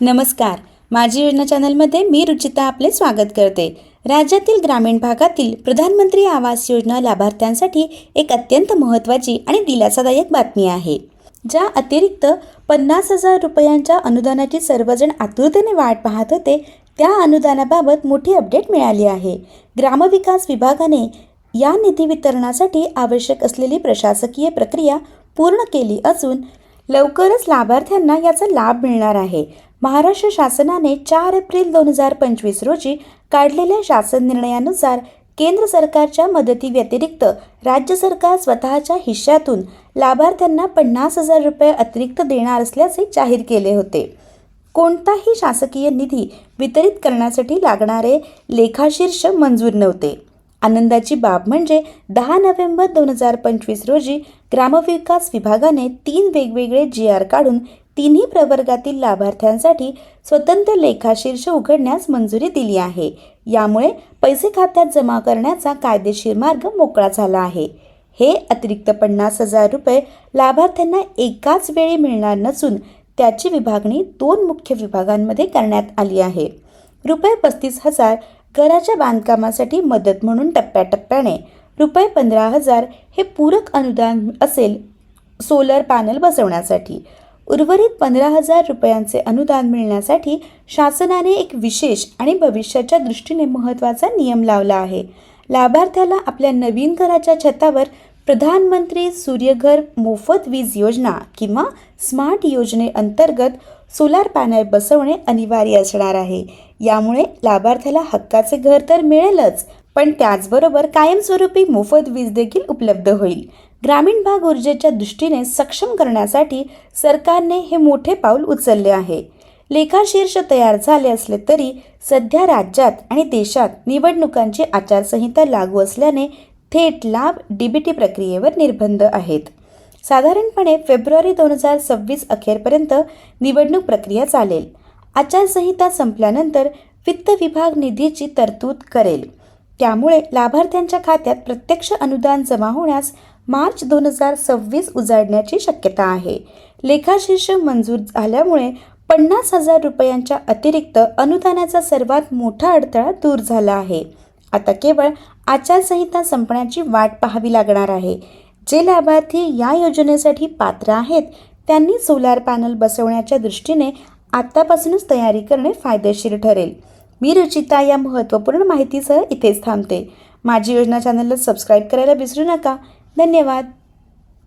नमस्कार. माझी योजना चॅनलमध्ये मी रुचिता आपले स्वागत करते. राज्यातील ग्रामीण भागातील प्रधानमंत्री आवास योजना लाभार्थ्यांसाठी एक अत्यंत महत्त्वाची आणि दिलासादायक बातमी आहे. ज्या अतिरिक्त 50,000 रुपयांच्या अनुदानाची सर्वजण आतुरतेने वाट पाहत होते, त्या अनुदानाबाबत मोठी अपडेट मिळाली आहे. ग्रामविकास विभागाने या निधी वितरणासाठी आवश्यक असलेली प्रशासकीय प्रक्रिया पूर्ण केली असून लवकरच लाभार्थ्यांना याचा लाभ मिळणार आहे. महाराष्ट्र शासनाने 4 एप्रिल 2025 रोजी काढलेल्या शासन निर्णयानुसार केंद्र सरकारच्या मदतीव्यतिरिक्त राज्य सरकार स्वतःच्या हिश्श्यातून लाभार्थ्यांना 50,000 रुपये अतिरिक्त देणार असल्याचे जाहीर केले होते. कोणताही शासकीय निधी वितरित करण्यासाठी लागणारे लेखाशीर्ष मंजूर नव्हते. आनंदाची बाब म्हणजे 10 नोव्हेंबर 2025 रोजी ग्रामविकास विभागाने 3 वेगवेगळे GR काढून तिन्ही प्रवर्गातील लाभार्थ्यांसाठी स्वतंत्र लेखाशीर्ष उघडण्यास मंजुरी दिली आहे. यामुळे पैसे खात्यात जमा करण्याचा कायदेशीर मार्ग मोकळा झाला आहे. हे अतिरिक्त 50,000 रुपये लाभार्थ्यांना एकाच वेळी मिळणार नसून त्याची विभागणी 2 मुख्य विभागांमध्ये करण्यात आली आहे. रुपये 35,000 घराच्या बांधकामासाठी मदत म्हणून टप्प्याटप्प्याने, रुपये 15,000 हे पूरक अनुदान असेल सोलर पॅनल बसवण्यासाठी. उर्वरित 15,000 रुपयांचे अनुदान मिळण्यासाठी शासनाने एक विशेष आणि भविष्याच्या दृष्टीने महत्त्वाचा नियम लावला आहे. लाभार्थ्याला आपल्या नवीन घराच्या छतावर प्रधानमंत्री सूर्यघर मोफत वीज योजना किंवा स्मार्ट योजनेअंतर्गत सोलार पॅनल बसवणे अनिवार्य असणार आहे. यामुळे लाभार्थ्याला हक्काचे घर तर मिळेलच, पण त्याचबरोबर कायमस्वरूपी मोफत वीज देखील उपलब्ध होईल. ग्रामीण भाग ऊर्जेच्या दृष्टीने सक्षम करण्यासाठी सरकारने हे मोठे पाऊल उचलले आहे. लेखाशीर्ष तयार झाले असले तरी सध्या राज्यात आणि देशात निवडणुकांची आचारसंहिता लागू असल्याने थेट लाभ DBT प्रक्रियेवर निर्बंध आहेत. साधारणपणे फेब्रुवारी 2026 अखेरपर्यंत निवडणूक प्रक्रिया चालेल. आचारसंहिता संपल्यानंतर वित्त विभाग निधीची तरतूद करेल. त्यामुळे लाभार्थ्यांच्या खात्यात प्रत्यक्ष अनुदान जमा होण्यास मार्च 2026 उजाडण्याची शक्यता आहे. लेखाशीर्ष मंजूर झाल्यामुळे 50,000 रुपयांच्या अतिरिक्त अनुदानाचा सर्वात मोठा अडथळा दूर झाला आहे. आता केवळ आचारसंहिता संपण्याची वाट पाहावी लागणार आहे. जे लाभार्थी या योजनेसाठी पात्र आहेत त्यांनी सोलार पॅनल बसवण्याच्या दृष्टीने आत्तापासूनच तयारी करणे फायदेशीर ठरेल. मी रुचिता या महत्त्वपूर्ण माहितीसह इथेच थांबते. माझी योजना चॅनलला सबस्क्राईब करायला विसरू नका. धन्यवाद.